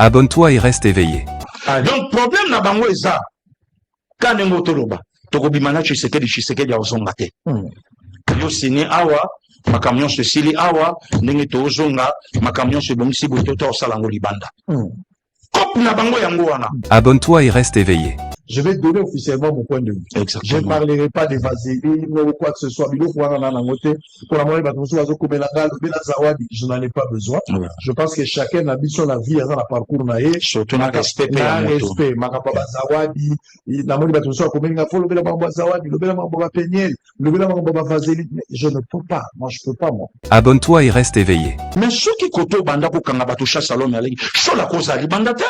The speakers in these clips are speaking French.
Abonne-toi et reste éveillé. Donc problème na bango eza quand nengo toloba tokobimana Tshisekedi ozonga te. Yo sini awa makamion se sili awa ndenge tozonga makamion se bongisi bototo osalango libanda. Kop na bango yango wana. Abonne-toi et reste éveillé. Je vais donner officiellement mon point de vue. Exactement. Je ne parlerai pas de vaseline ou quoi que ce soit. Pour la moitié, je n'en ai pas besoin. Ouais. Je pense que chacun a mis sur la vie, dans la parcours, surtout na respect. Respect. Makapaba Zawadi, namoni batuso komenga fo lobela bamba Zawadi, lobela bamba Peniel, lobela bamba vaseline. Je ne peux pas. Moi, je peux pas, moi. Abonne-toi et reste éveillé. Mais ceux qui koto banda ko kanga batusha salome alegi, so la cause ali banda te.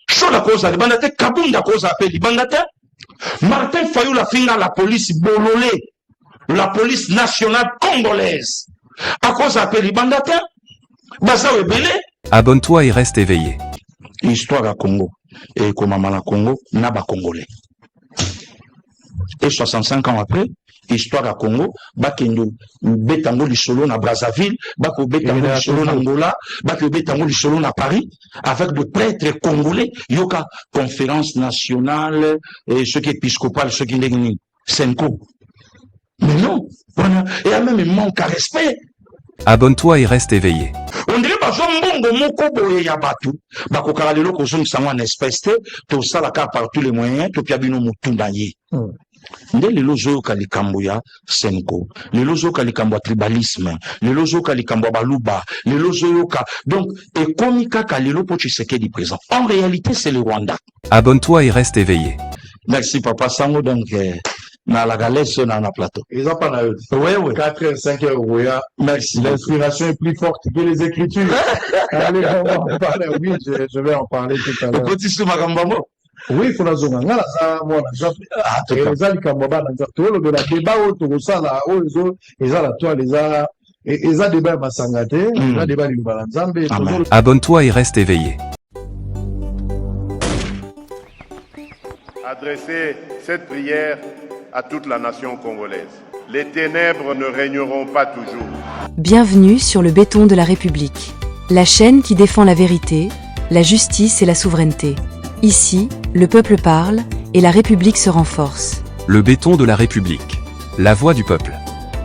So la cause ali banda te, kabunda cause appelle li banda te. Martin Fayulu finga la police bololé, la police nationale congolaise. À cause appelle li banda te. Bazawe belé. Abonne-toi et reste éveillé. Histoire à Congo et comme à Congo n'a pas congolais. Et 65 ans après, histoire à Congo, bakendo betango lisolo na Brazzaville, bako betango lisolo na Angola, bako betango lisolo na Paris, avec de prêtres congolais, yoka conférence nationale, et ceux qui épiscopal, ceux qui n'ont Senko. Mais non, et à même manque à respect. Abonne-toi et reste éveillé. On dirait pas mbongo moko boye ya batu bako karalelo ko zong sangwa en espèce to sala ka par tous les moyens to pia bino mutunda ye. Nde lelo zo kalikambo ya Senko, lelo zo kalikambo tribalisme, lelo zo kalikambo baluba, lelo zo ka. Donc et komika kalelo po Tshisekedi présent. En réalité, c'est le Rwanda. Abonne-toi et reste éveillé. Merci papa Sango donc na la galère na na plateau. Ils ont pas na Ouais. 4 h 5 h ouais. Merci. L'inspiration est plus forte que les écritures. Allez, on va en parler. Oui, je vais en parler tout à l'heure. Petit sous makambamo. Oui, faut la zone. Ngala za mwana. Les alikambo bana za tolo de la débat autour ça là, ils ont la toile, ils ont débat masangate, ils ont débat du balanzambe. Abonne-toi et reste éveillé. Adresser cette prière à toute la nation congolaise. Les ténèbres ne régneront pas toujours. Bienvenue sur le béton de la République, la chaîne qui défend la vérité, la justice et la souveraineté. Ici, le peuple parle et la République se renforce. Le béton de la République. La voix du peuple.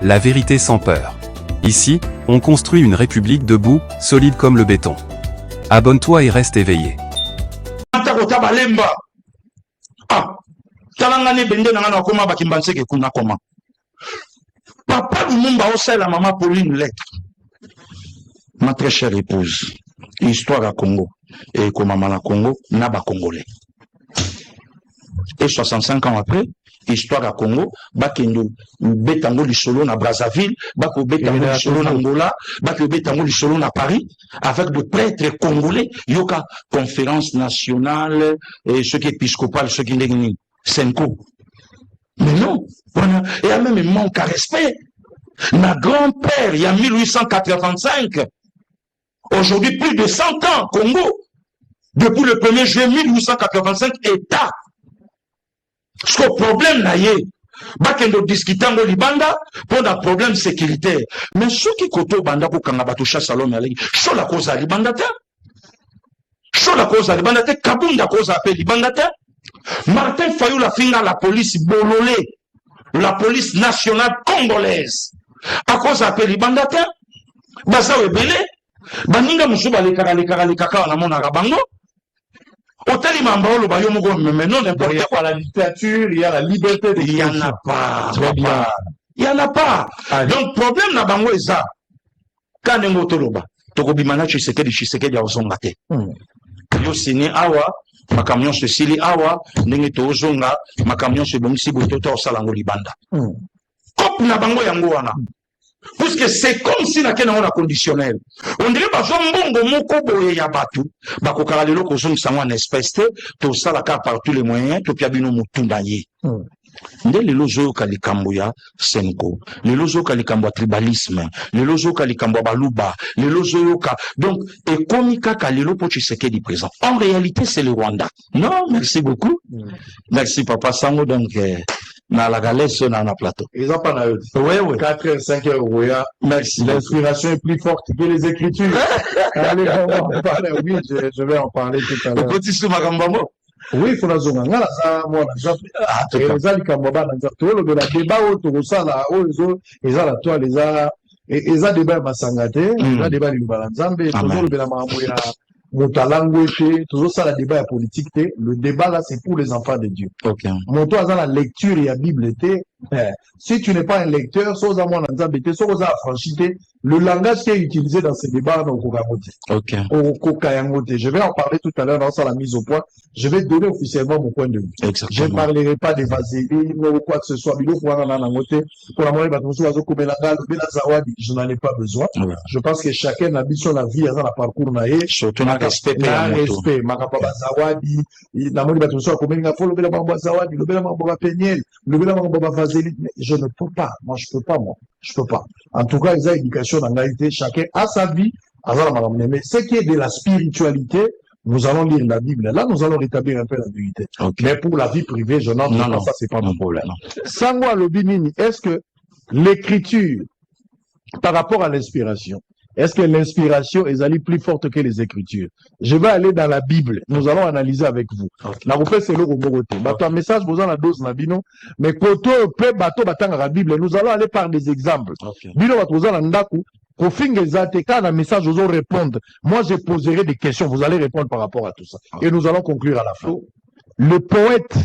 La vérité sans peur. Ici, on construit une République debout, solide comme le béton. Abonne-toi et reste éveillé. Talangane bende na koma bakimbanseke kuna koma. Papa Lumumba osait la maman Pauline une lettre. Ma très chère épouse, histoire à Congo et comme maman à Congo n'a pas congolais. Et 65 ans après, histoire à Congo, bakendo betango lisolo na Brazzaville, bako betango lisolo na Angola, bako betango lisolo na Paris, avec de prêtres congolais, yoka conférence nationale, et ceux qui épiscopal, ceux qui n'ont Senko. Mais non, et à même manque à respect. Ma grand-père, il y a 1885, aujourd'hui plus de 100 ans, Congo, depuis le 1er juillet 1885, État. Ce problème là y est, bakendo discutant au Libanda pour un problème sécuritaire. Mais ceux qui koto banda ko kanga batusha salome alegi, so la cause à Libanda te. So la cause à Libanda te, kabunda cause appelle Libanda te. Martin Fayulu finga la police bololé, la police nationale congolaise. À cause appelle Libanda te. Bazawe belé, baninga musuba le kaka na mona rabango. Mais non, il n'y a pas la dictature, il y a la liberté de il n'y en a pas. Très bien. Il n'y en a pas. Donc, problème na bango eza. Quand nengo toloba, tokobimana Tshisekedi ozonga te. Yo sini awa, makamion se sili awa, ndenge tozonga, makamion se bongisi bototo osalango libanda. Kop na bango yango wana. Parce que c'est comme si na kena on a conditionnel. On dirait pas mbongo moko boye ya batu, bako karalelo ko zong sangwa en espèce to sala ka par tous les moyens, to pia bino mutunda ye. Nde lelo zo kalikambo ya Senko, lelo zo kalikambo tribalisme, lelo zo kalikambo baluba, lelo zo ka. Donc et komika kalelo po Tshisekedi présent. En réalité, c'est le Rwanda. Non, merci beaucoup. Merci papa Sango donc na la galère na na plateau. Ils ont pas naïf. Oui. 4h, 5h, oui. Merci. L'inspiration est plus forte que les écritures. Allez, on va en parler. Oui, je vais en parler tout à l'heure. Petit sous Makambamo. Oui, il faut la zone. Ngala za mwana jafi. Eza likambo bana nzambe. To lo la débat autour ça là, ozo, eza la toile eza débat masanga te, eza débat libala nzambe, tozo lo la mambo ya motalango te, tozo ça la débat politique te. Le débat là c'est pour les enfants de Dieu. OK. Monto aza la lecture et la Bible te. Si tu n'es pas un lecteur, so za mwana nzambe te, so za affranchi te, le langage qui est utilisé dans ces débats dans Kokamote. OK. Je vais en parler tout à l'heure dans la mise au point. Je vais donner officiellement mon point de vue. Exactement. Je ne parlerai pas des vaseline ou quoi que ce soit. Pour la moitié, je n'en ai pas besoin. Ouais. Je pense que chacun a mis sur la vie, dans la parcours, surtout na respect. Respect. Makapaba Zawadi, namoni batuso komenga fo lobela mambo Zawadi, lobela mambo Penyel, lobela mambo vaseline. Je ne peux pas. Moi, je peux pas, moi. Je peux pas. En tout cas, ils ont éducation dans l'égalité. Chacun a sa vie. Mais ce qui est de la spiritualité, nous allons lire la Bible. Là, nous allons rétablir un peu la vérité. Okay. Mais pour la vie privée, je n'en sais pas. Ça, c'est pas mon problème. Sangwa Lobinini, est-ce que l'écriture, par rapport à l'inspiration, est-ce que l'inspiration est allée plus forte que les écritures? Je vais aller dans la Bible. Nous allons analyser avec vous. La c'est le message, vous en la dose nabino. Mais koto pe bato batanga la Bible, nous allons aller par des exemples. Bino vous en ndaku. Au fin des quand un message vous répondre, moi je poserai des questions, vous allez répondre par rapport à tout ça. Et nous allons conclure à la fin. Le poète,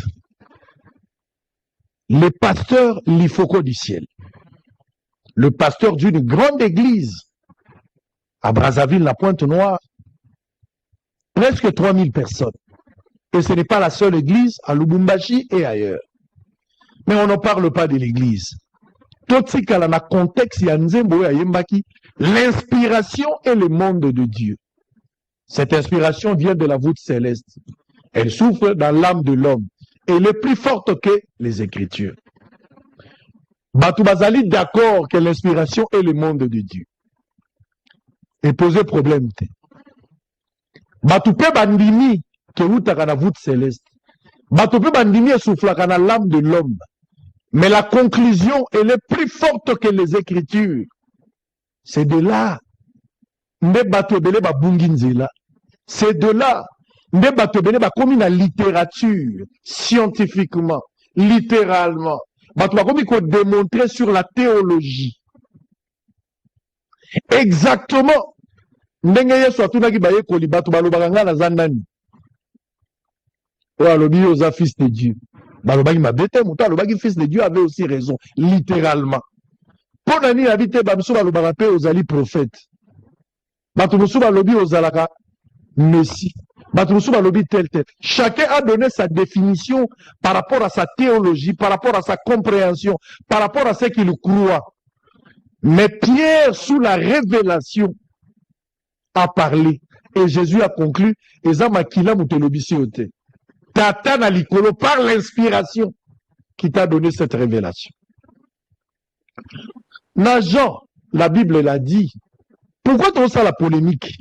le pasteur Lifoko du ciel, le pasteur d'une grande église à Brazzaville, la Pointe-Noire, presque 3000 personnes. Et ce n'est pas la seule église à Lubumbashi et ailleurs. Mais on ne parle pas de l'église. L'inspiration est le monde de Dieu. Cette inspiration vient de la voûte céleste. Elle souffle dans l'âme de l'homme. Elle est plus forte que les Écritures. Batu Bazali d'accord que l'inspiration est le monde de Dieu. Et poser problème. Batu pe bandimi que outaka la voûte céleste. Batu pe bandimi souffle dans l'âme de l'homme. Mais la conclusion, elle est plus forte que les Écritures. C'est de là. C'est de là. Comme une littérature, scientifiquement, littéralement. Comme il faut démontrer sur la théologie. Exactement. Ndenge soit na ki baye koli bato balobaka nga na zandani. Oya lobi oza fils de Dieu. Balobaki mabete muto alobaki fils de Dieu avait aussi raison littéralement. Pour nani habité babiso balobaka pe ozali prophète. Bato musu balobi ozalaka messie. Bato musu balobi tel. Chacun a donné sa définition par rapport à sa théologie, par rapport à sa compréhension, par rapport à ce qu'il croit. Mais Pierre, sous la révélation, a parlé. Et Jésus a conclu, Ezamakila mutelobisi Tata Nalikolo, par l'inspiration qui t'a donné cette révélation. Jean, la Bible l'a dit. Pourquoi tu as ça la polémique?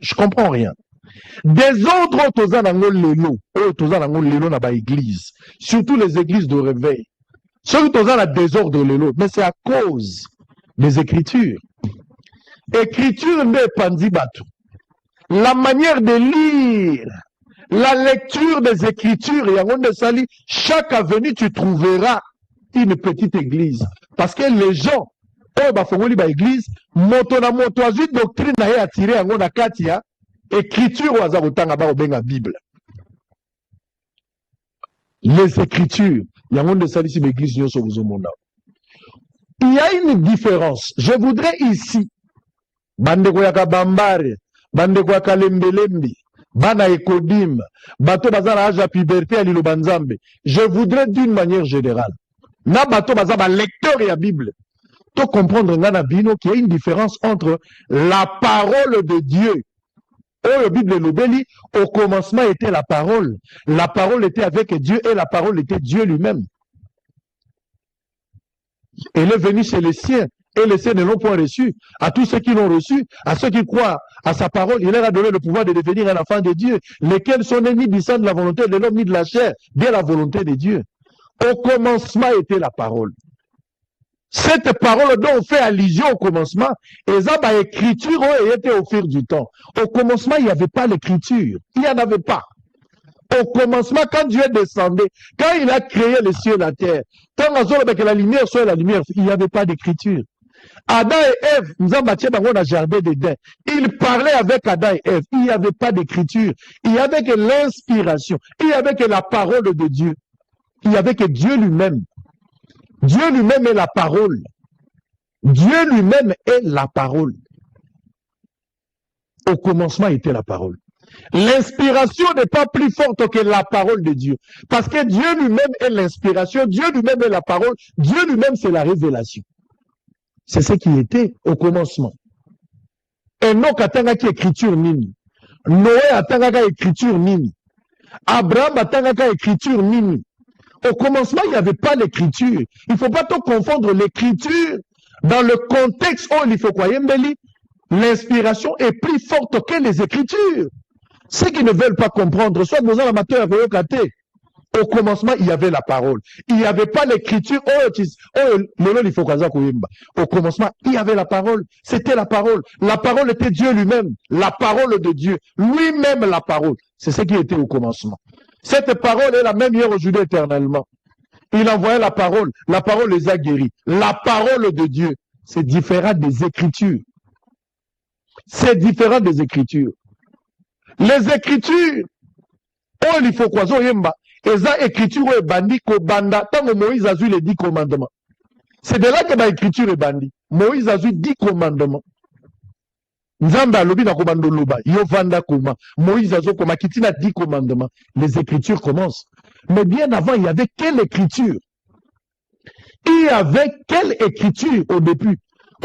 Je comprends rien. Des autres, église, surtout les églises de réveil. Ceux qui ont la désordre lelo, mais c'est à cause des Écritures. Écriture n'est pas bateau. La manière de lire, la lecture des Écritures, et en sali, chaque avenue tu trouveras une petite église. Parce que les gens, église, doctrine a attiré en katia, écriture ou azarotanga ba obenga Bible. Les Écritures, il y a un sali si l'église nyoso buzomonda. Il y a une différence. Je voudrais ici, bandeko ya kabambare, bandeko ya kalembelembi, bana ekodim, bato bazana âge à puberté à l'Ilobanzambe. Je voudrais d'une manière générale, na bato bazaba lecteur et la Bible, to comprendre ngana bino qu'il y a une différence entre la parole de Dieu. Oh, la Bible l'obélit, au commencement était la parole était avec Dieu et la parole était Dieu lui-même. Elle est venue chez les siens, et les siens ne l'ont point reçu. À tous ceux qui l'ont reçu, à ceux qui croient à sa parole, il leur a donné le pouvoir de devenir un enfant de Dieu, lesquels sont nés ni du sang de la volonté de l'homme, ni de la chair, bien la volonté de Dieu. Au commencement était la parole. Cette parole dont on fait allusion au commencement, et ça, l'écriture était au fil du temps. Au commencement, il n'y avait pas l'écriture. Il n'y en avait pas. Au commencement, quand Dieu descendait, quand il a créé les cieux et la terre, quand avec la lumière soit la lumière, il n'y avait pas d'écriture. Adam et Ève, nous avons bâti dans le jardin d'Éden. Ils parlaient avec Adam et Ève. Il n'y avait pas d'écriture. Il n'y avait que l'inspiration. Il n'y avait que la parole de Dieu. Il n'y avait que Dieu lui-même. Dieu lui-même est la parole. Dieu lui-même est la parole. Au commencement était la parole. L'inspiration n'est pas plus forte que la parole de Dieu. Parce que Dieu lui-même est l'inspiration, Dieu lui-même est la parole, Dieu lui-même c'est la révélation. C'est ce qui était au commencement. Enoch atangaki écriture nini. Noé atangaka écriture nini. Abraham atangaka écriture nini. Au commencement, il n'y avait pas l'écriture. Il ne faut pas tout confondre l'écriture dans le contexte où il faut croire. L'inspiration est plus forte que les écritures. Ceux qui ne veulent pas comprendre, soit nous avons amateur au commencement, il y avait la parole. Il n'y avait pas l'écriture. Au commencement, il y avait la parole. C'était la parole. La parole était Dieu lui-même. La parole de Dieu. Lui-même la parole. C'est ce qui était au commencement. Cette parole est la même hier aujourd'hui éternellement. Il envoyait la parole. La parole les a guéris. La parole de Dieu, c'est différent des écritures. C'est différent des écritures. Les écritures, oh, il faut quoi, yemba, et ça, écriture est bandit, ko banda, tant que Moïse a eu les 10 commandements. C'est de là que ma écriture est bandit. Moïse a eu 10 commandements. Nzamba lobi na komando loba, yo vanda koma, Moïse a koma, kitina 10 commandements. Les écritures commencent. Mais bien avant, il y avait quelle écriture? Il y avait quelle écriture au début?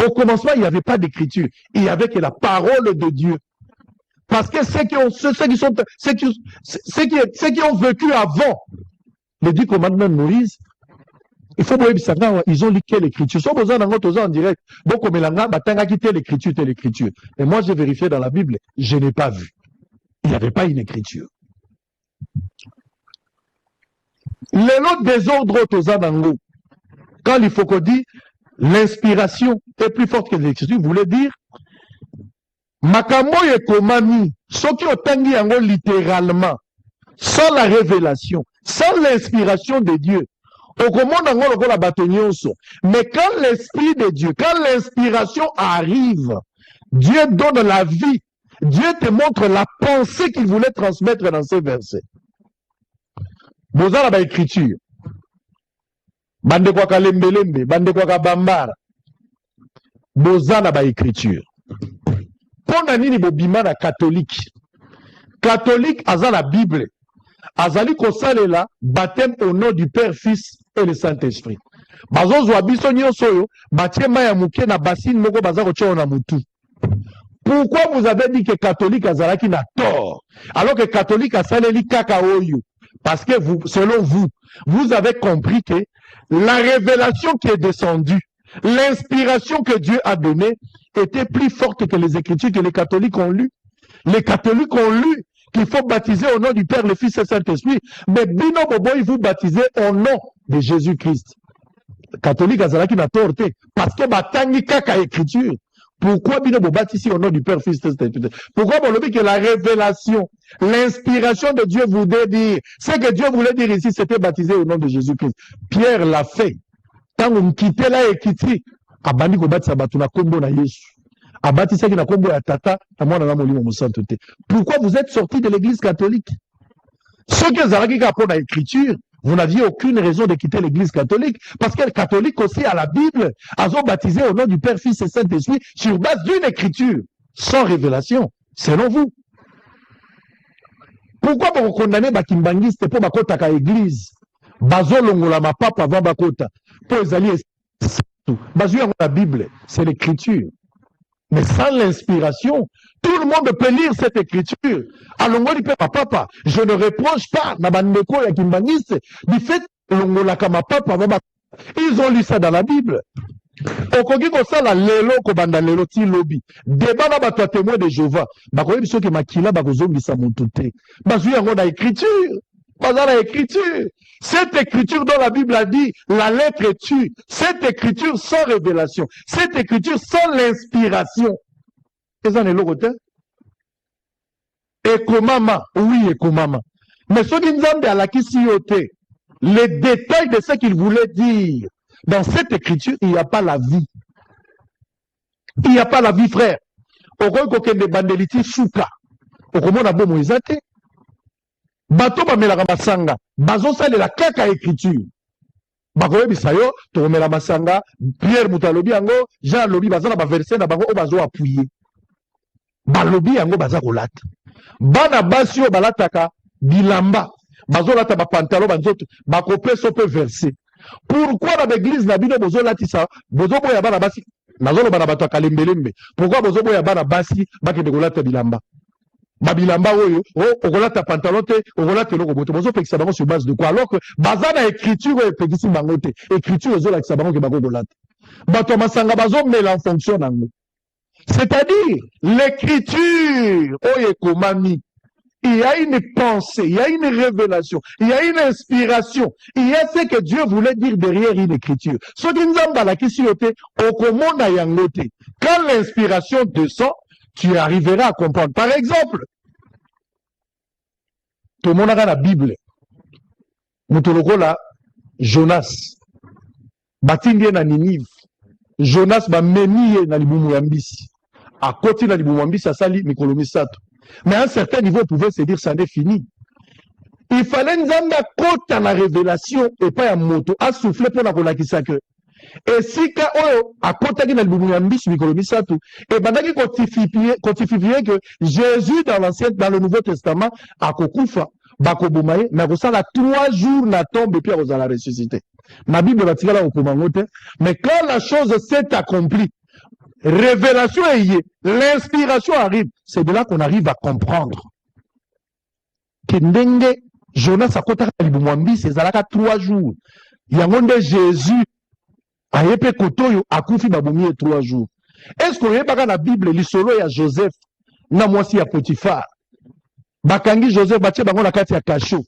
Au commencement, il n'y avait pas d'écriture. Il n'y avait que la parole de Dieu. Parce que ceux qui ont vécu avant les 10 commandements de Moïse, il faut voir ils ont lu quelle écriture. Soit besoin en direct. Donc, comme telle écriture. Et moi, j'ai vérifié dans la Bible, je n'ai pas vu. Il n'y avait pas une écriture. Les lots désordre aux quand il faut qu'on dise l'inspiration est plus forte que l'écriture, vous voulez dire makambo ekomami soki otangi yango littéralement sans la révélation, sans l'inspiration de Dieu, okomona yango lokola bato nyonso. Mais quand l'esprit de Dieu, quand l'inspiration arrive, Dieu donne la vie. Dieu te montre la pensée qu'il voulait transmettre dans ces versets. Bozala ba écriture. Bande kwa kalembelembe, bande kwa kabambara. Bozala ba écriture. Pona nini bobima na catholique. Catholique aza la Bible. Azali kosalela baptême au nom du Père, Fils et le Saint-Esprit. Bazo zwa biso nyonso yo, batie maya muke na bassine moko baza kotia na mutu. Pourquoi vous avez dit que catholique azalaki na tort, alors que catholique asaleli kaka oyo? Parce que vous, selon vous, vous avez compris que la révélation qui est descendue, l'inspiration que Dieu a donnée, était plus forte que les écritures que les catholiques ont lues. Les catholiques ont lu qu'il faut baptiser au nom du Père, le Fils et le Saint-Esprit. Mais Bino Bobo, il vous baptiser au nom de Jésus-Christ. Catholique azalaki na torte parce que batangi kaka écriture. Pourquoi Bino Bobo baptise au nom du Père, Fils et Saint-Esprit? Pourquoi on dit que la révélation, l'inspiration de Dieu voulait dire, ce que Dieu voulait dire ici, c'était baptiser au nom de Jésus-Christ. Pierre l'a fait. Quand on quittait là et quittait, abandi ko batisa batu na kombo na Yesu. Abatisa ki na kombo ya tata, na mwana na molimo mosantu te. Pourquoi vous êtes sortis de l'église catholique? Ceux qui zalaki ka pona écriture, vous n'aviez aucune raison de quitter l'église catholique, parce que le catholique aussi à la Bible, ont baptisé au nom du Père, Fils et Saint-Esprit, sur base d'une écriture, sans révélation, selon vous. Pourquoi vous condamnez Bakimbangiste pour Bakota ka église? Bazo longola ma papa va Bakota. Pour les alliés, Bazo la Bible, c'est l'écriture. Mais sans l'inspiration, tout le monde peut lire cette écriture. Alors, papa, je ne reproche pas Nabandeko et Kimbangiste du fait que ils ont lu ça dans la Bible. Okoki kosala lelo kobanda lelo ti lobi. Débat na bato témoin de Jéhovah. Bakoyebi soki makila bakozongisa mutu te. Bazwi yango na écriture. Bazana écriture. Cette écriture dont la Bible a dit, la lettre tue. Cette écriture sans révélation. Cette écriture sans l'inspiration. Et ça n'est le côté. Ekomama, oui, Ekomama. Mais ce qui nous a à la kisioté, les détails de ce qu'il voulait dire, dans cette écriture, il n'y a pas la vie. Il n'y a pas la vie, frère. Okoy de bandeliti souka. Okomona bo moizate. Bato ba melaka masanga. Bazo sale la kaka écriture. Bakoye bisayo, to mela masanga, Pierre Mutalobi yango, Jean lobi bazana ba verset na bango o bazo appuyer. Balobi yango baza kolata. Bana basio balataka bilamba. Bazo lata ba pantalon banzoto, bakope sope verset. Pourquoi dans l'église na bino bozo latisa, bozo boya bana basi, nazolo bana bato akalembelembe. Pourquoi bozo boya bana basi bakende kolata bilamba? Babilamba oyo, okolata pantalon te, okolata loko boto. Bozo pekisa bango sur base de quoi? Alors que bazana écriture oyo pekisi bango te. Écriture ozo lakisa bango ke bango kolata. Bato masanga bazo mela en fonction nango. C'est-à-dire l'écriture oyo komami. Il y a une pensée, il y a une révélation, il y a une inspiration, il y a ce que Dieu voulait dire derrière une écriture. Ce qui nous a la question, quand l'inspiration descend, tu arriveras à comprendre. Par exemple, tout le monde a la Bible. Moutolokola, Jonas, Batindie na Ninive, Jonas ba meniye na libumu yambisi. À côté na libumu yambisi, ça sali mikolomi sato. Mais à un certain niveau, on pouvait se dire ça n'est fini. Il fallait nous amener à la révélation et pas à moto, à souffler pour la kolakisa que. Et si ka oyo à côté de l'albumuyambis mikolomisato et bandaki quantifier que Jésus dans le Nouveau Testament a kokufa bakobumaye mais ça la 3 jours na tombe et puis on la ressuscité. Ma Bible va tirer là au pomangote mais quand la chose s'est accomplie, révélation est y est, l'inspiration arrive, c'est de là qu'on arrive à comprendre que ndenge Jonas a côté l'albumuyambis c'est zalaka 3 jours. Yangonde Jésus ayepe kotoyo akufi babumi 3 jours. Est-ce qu'on y pas la Bible lisolo ya Joseph na mwasi ya Potiphar bakangi Joseph batie bango na kati ya kasho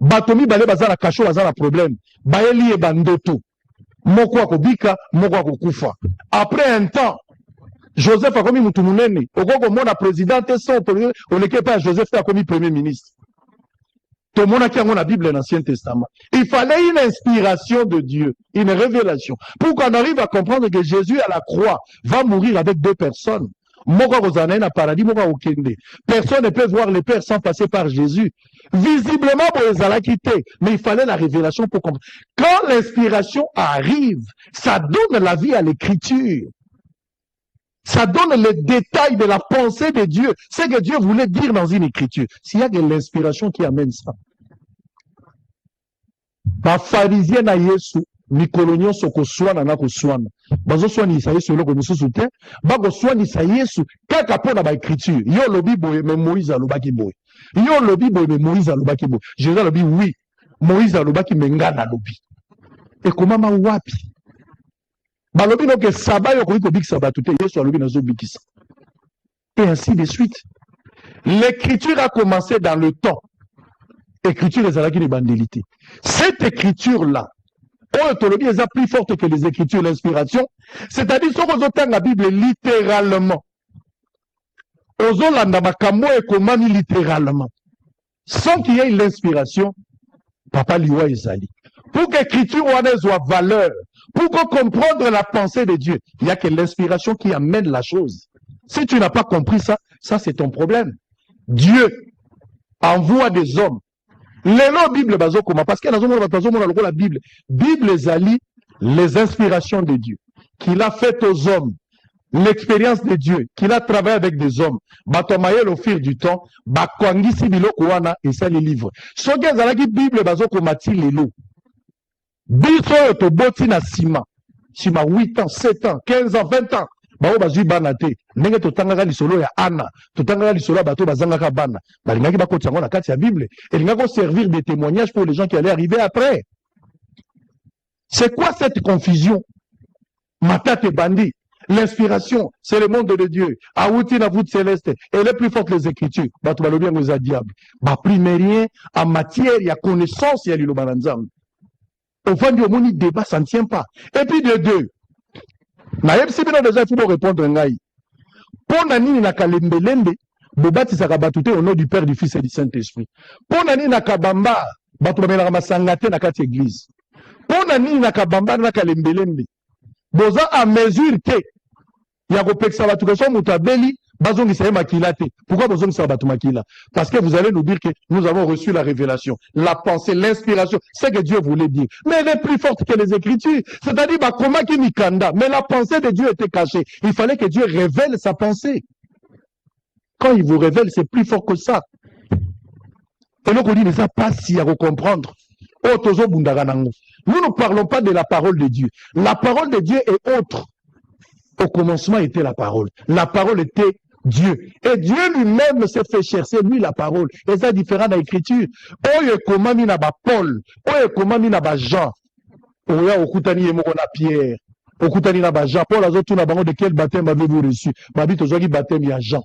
batomi bale bazala kasho bazala problème bayeli e bandoto moko akobika moko akokufa. Après un temps Joseph a commis mutu munene okoko mona président te son on n'est pas Joseph a commis premier ministre. Tout le monde a la Bible dans l'Ancien Testament. Il fallait une inspiration de Dieu, une révélation, pour qu'on arrive à comprendre que Jésus à la croix va mourir avec 2 personnes. Personne ne peut voir le Père sans passer par Jésus. Visiblement, pour les a quitté, mais il fallait la révélation pour comprendre. Quand l'inspiration arrive, ça donne la vie à l'écriture. Ça donne les détails de la pensée de Dieu. C'est que Dieu voulait dire dans une écriture. S'il y a de l'inspiration qui amène ça. Ba pharisien na Yesu, mikolonyo soko swana na koswana. Bazo swani sa Yesu loko mususu te, ba ko swani sa Yesu kaka pona ba écriture. Yo lobi boye mais Moïse alobaki boye. Yo lobi boye mais Moïse alobaki boye. Jésus lobi oui, Moïse alobaki mengana lobi. Et comment ma wapi? Balobi no ke sabayo ko bikisa batute Yesu alobi nazo bikisa. Et ainsi de suite. L'écriture a commencé dans le temps. Écriture les alaki de bandélité. Cette écriture-là, est plus forte que les écritures, l'inspiration. C'est-à-dire, si on entend la Bible littéralement, ozolanda makambo et komami littéralement, sans qu'il y ait l'inspiration, papa liwa ezali. Pour que l'écriture soit valeur, pour comprendre la pensée de Dieu, il n'y a que l'inspiration qui amène la chose. Si tu n'as pas compris ça, ça c'est ton problème. Dieu envoie des hommes. Les noms Bible bazo comment parce que la Bible, Bible ezali les inspirations de Dieu qu'il a faites aux hommes, l'expérience de Dieu qu'il a travaillé avec des hommes. Batomayel au fil du temps, bakwangisi biloko wana et ça les livres. Soki ezalaki Bible bazo komati lelo. Biso to boti na sima. Sima 8 ans, 7 ans, 15 ans, 20 ans. Bao bazui bana te ndenge totangaka lisolo ya Anna totangaka lisolo bato bazangaka bana balingaki bakoti yango na kati ya Bible elingako servir de témoignage pour les gens qui allaient arriver après. C'est quoi cette confusion? Matate bandi L'inspiration, c'est le monde de Dieu. Aouti na voûte céleste. Elle est plus forte les Écritures. Bato balobi ngo za diable. Ba primérien en matière, il y a connaissance, il y a l'ilo bananzam. Au fond du monde, débat, ça ne tient pas. Et puis de deux. Naïm si bien déjà, il faut répondre ngai. Pour nani na kalembelembe, bobati sakabatute au nom du Père, du Fils et du Saint-Esprit. Pour nani na kabamba, bato babela masangate na kati église. Pour nani na kabamba na kalembelembe. Boza à mesure que ya kopekisa batu ke so mutabeli bazongisa ye makila te. Pourquoi bazongisa batu makila? Parce que vous allez nous dire que nous avons reçu la révélation, la pensée, l'inspiration, c'est que Dieu voulait dire. Mais elle est plus forte que les Écritures. C'est-à-dire bah comment qui mikanda, mais la pensée de Dieu était cachée. Il fallait que Dieu révèle sa pensée. Quand il vous révèle, c'est plus fort que ça. Et donc on dit, mais ça passe si à comprendre. Nous ne parlons pas de la parole de Dieu. La parole de Dieu est autre. Au commencement était la parole. La parole était Dieu. Et Dieu lui-même s'est fait chercher, lui, la parole. Et ça, différent de l'écriture. Oye komami na ba Paul. Oye komami na ba Jean. Oya okutani yemoko na Pierre. Okutani na ba Jean. Paul a tout na bango de quel baptême avez-vous reçu? Babi tozoki baptême ya Jean.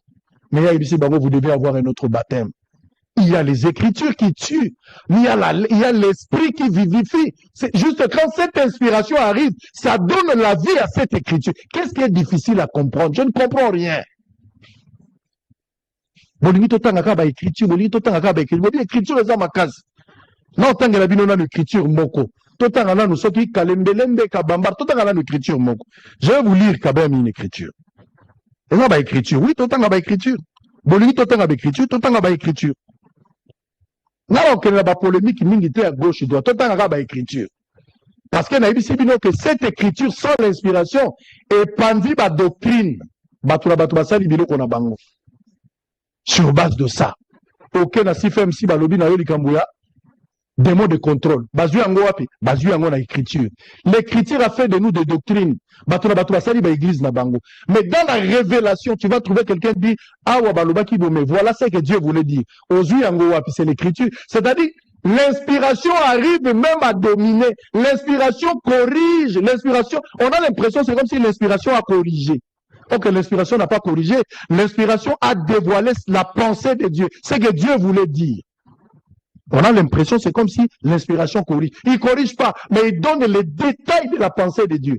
Mais ici, bango, vous devez avoir un autre baptême. Il y a les Écritures qui tuent. Il y a l'esprit qui vivifie. C'est juste quand cette inspiration arrive, ça donne la vie à cette écriture. Qu'est-ce qui est difficile à comprendre? Je ne comprends rien. Écriture est ma case. Non, tant que la bino na l'écriture moko. Totanga na nous soki kalembelembe kabambar. Totanga na l'écriture moko. Je vais vous lire quand même une écriture. Et ça, écriture. Oui, totanga ba écriture. Bolini totanga ba écriture. Totanga ba écriture. Non, qu'il y a pas polémique mingi à gauche et droite. Totanga ba écriture. Parce que naïbi sibino que cette écriture sans l'inspiration est pendue ba doctrine. Batula basali bilo kona bango. Sur base de ça. Aucun na sifem si balobi na yoli kambuya. Démon de contrôle. Bazu yango wapi? Bazu yango na écriture. L'écriture a fait de nous des doctrines. Batula basali ba église na bango. Mais dans la révélation, tu vas trouver quelqu'un qui dit awa baloba ki mais voilà ce que Dieu voulait dire. Ozu yango wapi? C'est l'écriture. C'est-à-dire, l'inspiration arrive même à dominer. L'inspiration corrige. L'inspiration, on a l'impression, c'est comme si l'inspiration a corrigé. Donc l'inspiration n'a pas corrigé. L'inspiration a dévoilé la pensée de Dieu. C'est que Dieu voulait dire. On a l'impression, c'est comme si l'inspiration corrige. Il ne corrige pas, mais il donne les détails de la pensée de Dieu.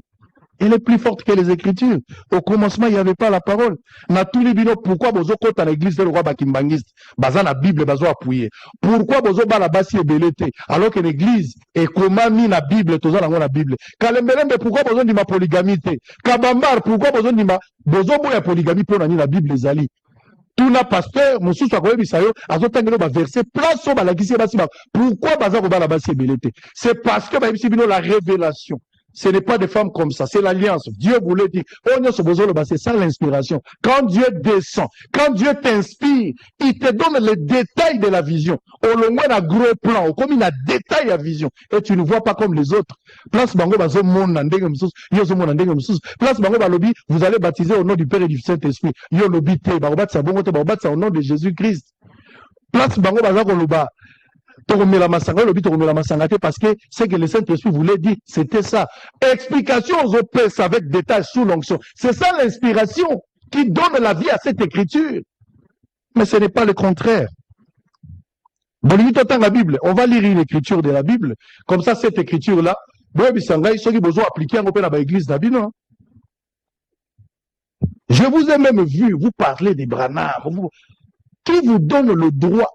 Elle est plus forte que les Écritures. Au commencement, il n'y avait pas la parole. Na tous les bino, pourquoi bozo kota à l'église de roi bakimbangiste? Baza la Bible, bazo appuyé. Pourquoi bozo ba la basi ebelete? Alors que l'église est comment mis la Bible, toza la Bible. Kalembelembe, pourquoi bozo di ma polygamie te? Kabambar, pourquoi bozo di ma, bozo boya polygamie pour nani la Bible les ali? Tout na pasteur, monsieur soit quoi bisayo, azotangelo ba verset, place au balakisi basi ba. Pourquoi baza ko ba la basi ebelete? C'est parce que ba bisi bino la révélation. Ce n'est pas des femmes comme ça, c'est l'alliance. Dieu voulait dire, c'est ça l'inspiration. Quand Dieu descend, quand Dieu t'inspire, il te donne les détails de la vision. Au long d'un gros plan, comme il a détail à vision. Et tu ne vois pas comme les autres. Place Bango Bazo Place Bango Balobi, vous allez baptiser au nom du Père et du Saint-Esprit. Yo Lobi Te, Barobat Sabongote, Barobat au nom de Jésus-Christ. Place Bango Bazo Koloba. Parce que ce que le Saint-Esprit voulait dire, c'était ça. Explication aux opès avec détails sous l'onction. C'est ça l'inspiration qui donne la vie à cette écriture. Mais ce n'est pas le contraire. Bon, la Bible, on va lire une écriture de la Bible. Comme ça, cette écriture-là, ceux qui besoin appliquer à l'église d'Abino. Je vous ai même vu, vous parler des Branham. Qui vous donne le droit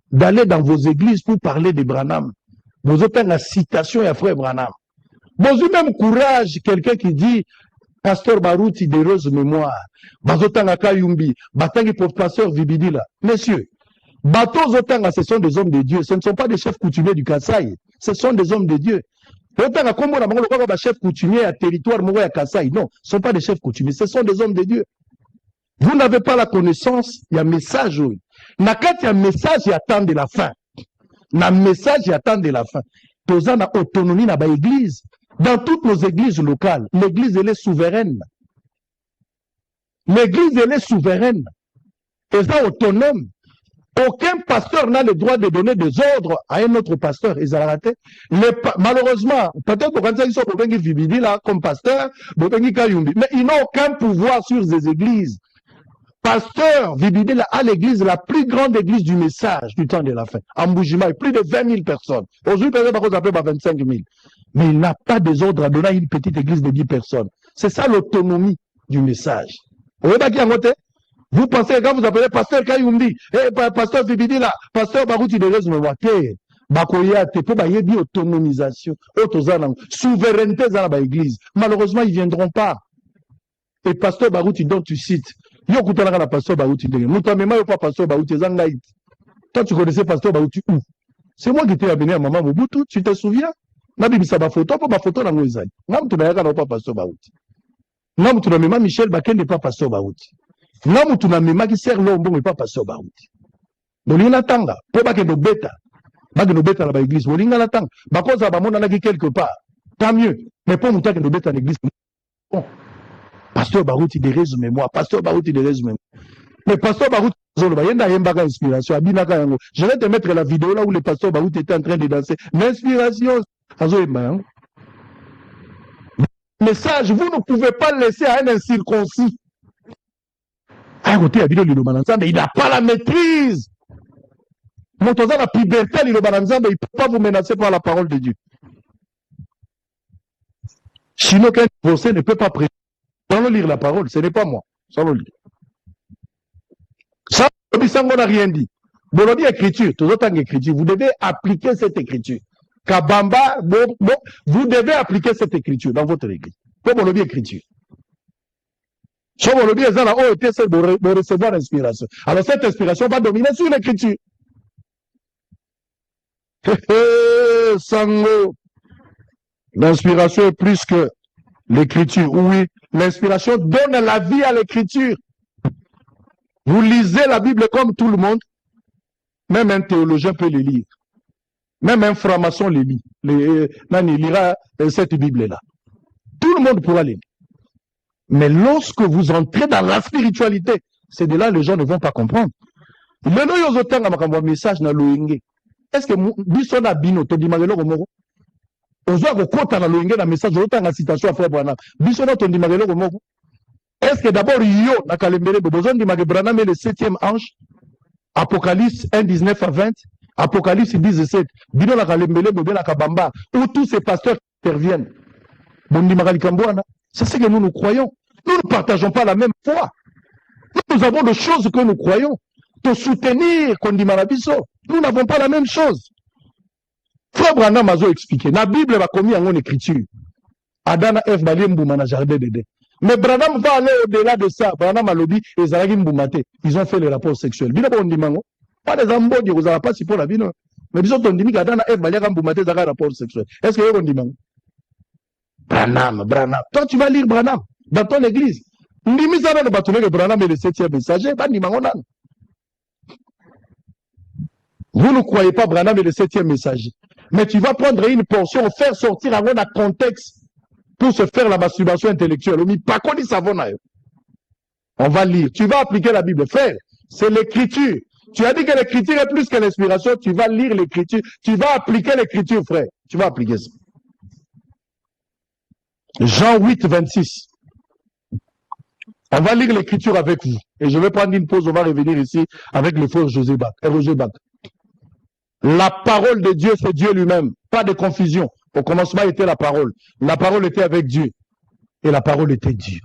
d'aller dans vos églises pour parler de Branham? Vous avez la citation à frère Branham. Vous avez même courage, quelqu'un qui dit, Pasteur Barouti de Rose Mémoire, Bazotanga Kayumbi, Batangi Pasteur Vibidila. Messieurs, Bato Zotanga, ce sont des hommes de Dieu. Ce ne sont pas des chefs coutumiers du Kassai. Ce sont des hommes de Dieu. Zotanga, comme on a un chef coutumier à territoire Moué à Kassai. Non, ce ne sont pas des chefs coutumiers. Ce sont des hommes de Dieu. Vous n'avez pas la connaissance, il y a un message. Nakati ya message attend de la fin. Na message attend de la fin. Toza na autonomie na ba église. Dans toutes nos églises locales, l'église elle est souveraine. L'église elle est souveraine. Elle est autonome. Aucun pasteur n'a le droit de donner des ordres à un autre pasteur. Ils ont raté. Malheureusement, peut-être quand ils sont Vibidi là comme pasteur, mais ils n'ont aucun pouvoir sur les églises. Pasteur Vibidi là à l'église, la plus grande église du message du temps de la fin. En Boujima, plus de 20 000 personnes. Aujourd'hui, peut-être qu'on appelle 25 000. Mais il n'a pas des ordres à donner à une petite église de 10 personnes. C'est ça l'autonomie du message. Vous voyez qui à côté? Vous pensez, quand vous appelez pasteur Kayumbi, pasteur Vibidi là, pasteur Barouti de Rezme Wate, Bakoyate, pour bailler autonomisation, souveraineté dans la église. Malheureusement, ils ne viendront pas. Et pasteur Barouti dont tu cites, yo koutana la pasteur Barouti de Mouta même pas pasteur Barouti Zangaït. Toi, tu connaissais pasteur Barouti où? C'est moi qui t'ai amené à Maman Mobutu, tu te souviens? Nabi Bissaba photo, pas ma photo dans Moïsaï. Nam tu n'as pas pasteur Barouti. Nam tu n'as même Michel Baken n'est pas pasteur Barouti. Nam tu n'as même qui sert l'homme n'est pas pasteur Barouti. Bolinga tanga, pour pas que nos bêta dans l'église, bolinga la tanga, parce que ba mona quelque part. Tant mieux, mais pour monter que nos bêta dans l'église. Bon. Pasteur Barouti de résumé moi, pasteur Barouti de résumé. Mais pasteur Barouti, je vais te mettre la vidéo là où le pasteur Barouti était en train de danser. L'inspiration, message, vous ne pouvez pas laisser à un incirconcis. Il n'a pas la maîtrise. Montoza la puberté, il ne peut pas vous menacer par la parole de Dieu. Sinon, qu'un procès ne peut pas prêter. Sans le lire la parole, ce n'est pas moi. Sans le lire. Ça, on n'a rien dit. Bon, on dit écriture, tout autant écriture. Vous devez appliquer cette écriture. Kabamba, vous devez appliquer cette écriture dans votre église. Comme on dit écriture. Si on dit ça, on essaie de recevoir l'inspiration. Alors cette inspiration va dominer sur l'écriture. Sango. L'inspiration est plus que l'écriture. Oui, l'inspiration donne la vie à l'écriture. Vous lisez la Bible comme tout le monde. Même un théologien peut le lire. Même un franc-maçon le lit. Il lira cette Bible-là. Tout le monde pourra lire. Mais lorsque vous entrez dans la spiritualité, c'est de là que les gens ne vont pas comprendre. Maintenant, il y a un message dans l'Oenge. Est-ce que Bisson a bino, to di magelo komoko? Ozo ko kota na l'Oenge na message, ozo tanga citation à frère Branham. Bisson a to di magelo komoko? Est-ce que d'abord, yo, na kalembele, besoin de Magé Branham est le 7e ange? Apocalypse 1, 19 à 20. Apocalypse 17. Bino na kalembele, bebe na kabamba. Où tous ces pasteurs interviennent. Bondi magali kambouana. C'est ce que nous croyons. Nous ne partageons pas la même foi. Nous avons des choses que nous croyons. Te soutenir, Kondi Marabiso. Nous n'avons pas la même chose. Frère Branham a expliqué. La Bible va commis en écriture. Adana F. Baliem Boumana Jardin Dede. Mais Branham va aller au-delà de ça. Branham a lobby et Zaragim Boumate. Ils ont fait les rapports sexuels. Bino Bondimango. Pas des ambodi, vous n'avez pas si pour la vie. Mais bisous, on dit qu'Adana F. Baliem Boumate Zaga rapport sexuel. Est-ce que vous Bondimango? Branham. Toi, tu vas lire Branham dans ton église. Ndimi Zana ne bâtonner que Branham est le 7e messager. Vous ne croyez pas Branham est le 7e messager. Mais tu vas prendre une portion, faire sortir un contexte pour se faire la masturbation intellectuelle. On va lire. Tu vas appliquer la Bible. Frère, c'est l'écriture. Tu as dit que l'écriture est plus que l'inspiration. Tu vas lire l'écriture. Tu vas appliquer l'écriture, frère. Tu vas appliquer ça. Jean 8, 26. On va lire l'écriture avec vous. Et je vais prendre une pause. On va revenir ici avec le frère Roger Bach. La parole de Dieu, c'est Dieu lui-même. Pas de confusion. Au commencement était la parole. La parole était avec Dieu. Et la parole était Dieu.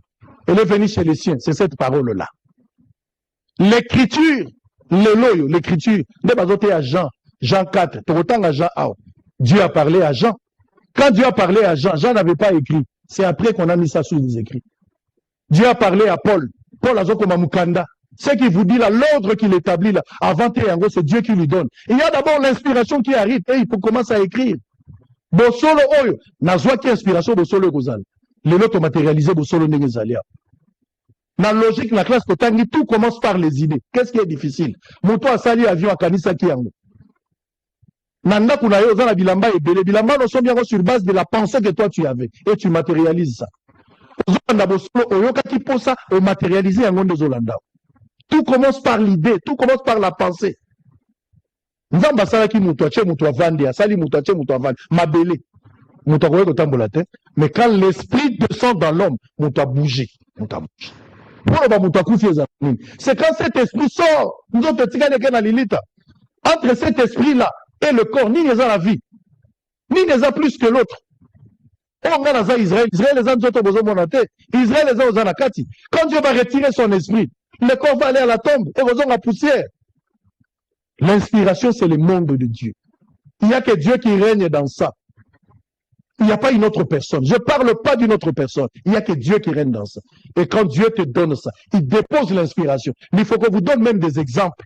Elle est venue chez les siens. C'est cette parole-là. L'écriture, l'écriture, à Jean 4, à Jean 1. Dieu a parlé à Jean. Quand Dieu a parlé à Jean, Jean n'avait pas écrit. C'est après qu'on a mis ça sous les écrits. Dieu a parlé à Paul. Paul a dit comme Mukanda. Ce qui vous dit là, l'ordre qu'il établit là, avant Théango, c'est Dieu qui lui donne. Il y a d'abord l'inspiration qui arrive et il faut commencer à écrire. Bosolo oyo, nazwa qui inspiration bosolo gozal. Les lots matérialisé bosolo nengezalia. Dans la logique, la classe totangi, tout commence par les idées. Qu'est-ce qui est difficile? Moto a sali avion à Kanisa Kiango. Nanda kunayo zana bilamba et bele. Bilamba nous sommes bien sur base de la pensée que toi tu avais. Et tu matérialises ça. Zolanda bosolo oyo kaki posa et matérialiser un monde de Zolanda. Tout commence par l'idée, tout commence par la pensée. nzambe asalaki moto atie moto avandi asali moto atie moto avandi mabele moto akoki kotambola te mais quand l'esprit descend dans l'homme moto a bougé moto a bougé mpona bamoto akufi ezala nini c'est quand cet esprit sort nzoto etikali eke na lilita entre cet esprit là et le corps nini eza la vie nini eza plus que l'autre oyo nga naza Israël eza nzoto bozomona te Israël eza oza na kati quand Dieu va retirer son esprit le corps va aller à la tombe et kozonga poussière. L'inspiration c'est le monde de Dieu. Il n'y a que Dieu qui règne dans ça. Il n'y a pas une autre personne. Je ne parle pas d'une autre personne. Il n'y a que Dieu qui règne dans ça. Et quand Dieu te donne ça, il dépose l'inspiration. Mais il faut qu'on vous donne même des exemples.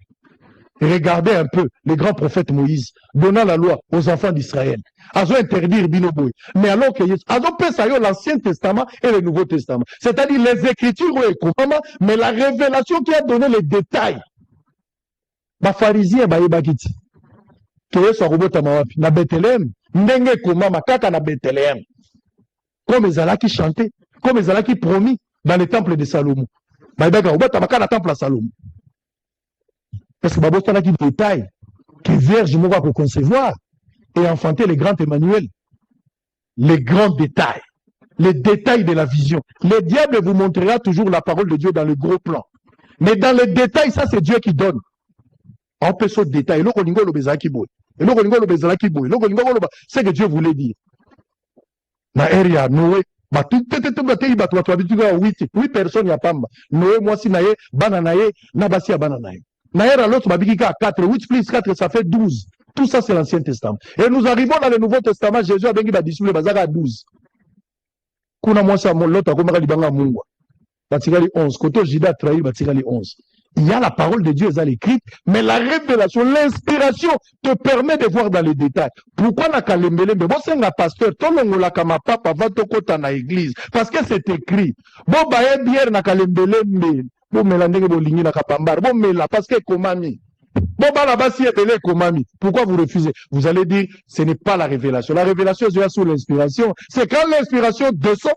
Regardez un peu les grands prophètes Moïse donnant la loi aux enfants d'Israël. Ils ont interdit Binoboy. Mais alors que ils ont pensé l'Ancien Testament et le Nouveau Testament. C'est-à-dire les Écritures, mais la révélation qui a donné les détails. Les pharisiens, ils ont dit na Bethléem, ndenge komama kaka na Bethléem. Comme ils allaient chanter, comme ils allaient promis dans le temple de Salomon. Ils ont dit dans le temple de Salomon. Parce que Babo a qui détail que Vierge mourra pour concevoir et enfanter les grands Emmanuel. Les grands détails. Les détails de la vision. Le diable vous montrera toujours la parole de Dieu dans le gros plan. Mais dans les détails, ça c'est Dieu qui donne. On peut ce détail. C'est que Dieu voulait dire. Na area Noé. 8 personnes ya pamba. Noé, moi si naye, bananaye, nabasi ya bananaye. Naïra l'autre babikika à 4, 8 plus 4, ça fait 12. Tout ça, c'est l'Ancien Testament. Et nous arrivons dans le Nouveau Testament, Jésus a béni la disciple bazaka à 12. Kuna mwasa l'autre a komaka libanga mungwa. Batikali 11. Koto Jida trahi batikali 11. Il y a la parole de Dieu, elle est écrite, mais la révélation, l'inspiration te permet de voir dans les détails. Pourquoi na kalembelembe? Bon, c'est un pasteur, ton longola kama papa va te kota na église. Parce que c'est écrit. Bon, bae bière na kalembelembe. Bon, mélandenge bolingi na kapambar. Bon, mais là, parce que komami. Bon, bah là-bas, si est komami. Pourquoi vous refusez? Vous allez dire, ce n'est pas la révélation. La révélation, c'est sous l'inspiration. C'est quand l'inspiration descend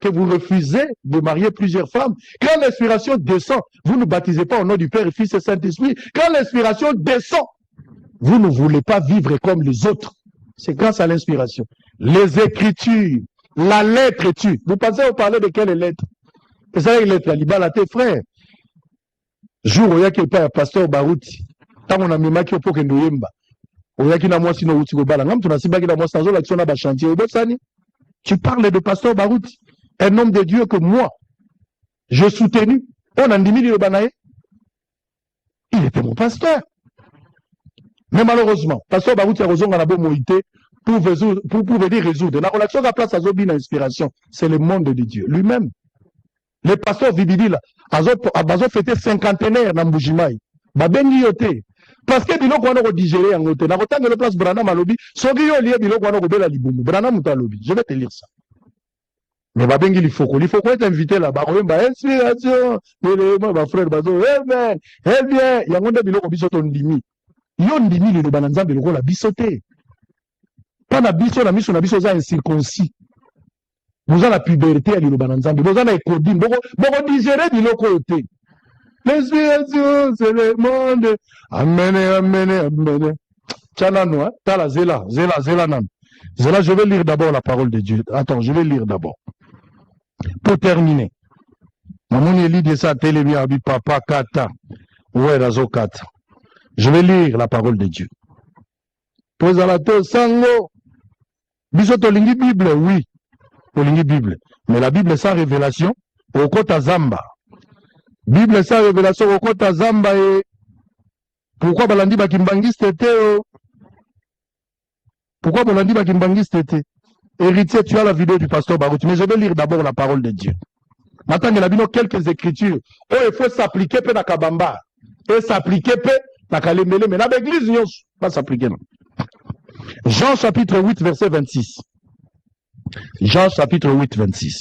que vous refusez de marier plusieurs femmes. Quand l'inspiration descend, vous ne baptisez pas au nom du Père, Fils et Saint-Esprit. Quand l'inspiration descend, vous ne voulez pas vivre comme les autres. C'est grâce à l'inspiration. Les Écritures, la lettre tue. Vous pensez vous parler de quelle lettre? Et ça, il est à Libala, tes frères. Jour où il y a quelqu'un, pasteur Barouti, tant on a mis Maki pour que nous yemba. Où il y a qui n'a moi sinon outil au balan, tu n'as pas qui n'a moi sans l'action à chantier au Botsani. Tu parles de pasteur Barouti, un homme de Dieu que moi, je soutenu. On a dit le banaye. Il était mon pasteur. Mais malheureusement, pasteur Barouti a raison dans la bonne moïté pour venir résoudre. La relation à place à Zobi l'inspiration, c'est le monde de Dieu lui-même. Les pasteurs Vibidi là, ils ont fêté cinquantenaire dans Mbujimai. Babengi yote. Parce que biloko wana ko digérer en yote. Na kotanga le place Brana Malobi, soki yo lié biloko wana ko bela libumbu. Brana Mutalobi. Je vais te lire ça. Mais babengi l'ifoko est invité là, ba koyemba inspiration. Mes frères bazo, amen. Eh bien, yangonde biloko biso to ndimi. Yo ndimi le bananza biloko la bisoté. Pas na biso na miso na biso za incirconcis. Vous avez la puberté à l'Ilobananzambi. Vous avez la écodine. Vous digérez du locoté. L'inspiration, c'est le monde. Amen, amen, amen. Tchanano, hein? Tala, zela, nan. Zela, je vais lire d'abord la parole de Dieu. Attends, je vais lire d'abord. Pour terminer. Maman, il lit de ça, télémi, abi, papa, kata. Ouais, razo, kata. Je vais lire la parole de Dieu. Posalato, sango. Bisoto, lingi Bible, oui. Olingi Bible. Mais la Bible sans révélation, au kota zamba. Bible sans révélation, au kota zamba et pourquoi balandi bakimbangiste était pourquoi balandi bakimbangiste était héritier, tu as la vidéo du pasteur Barouti, mais je vais lire d'abord la parole de Dieu. Maintenant, il y a quelques écritures. Oh, il faut s'appliquer peu na kabamba. Et s'appliquer peu na kalemele, mais dans l'église, il pas s'appliquer. Jean chapitre 8, verset 26. Jean chapitre 8, 26.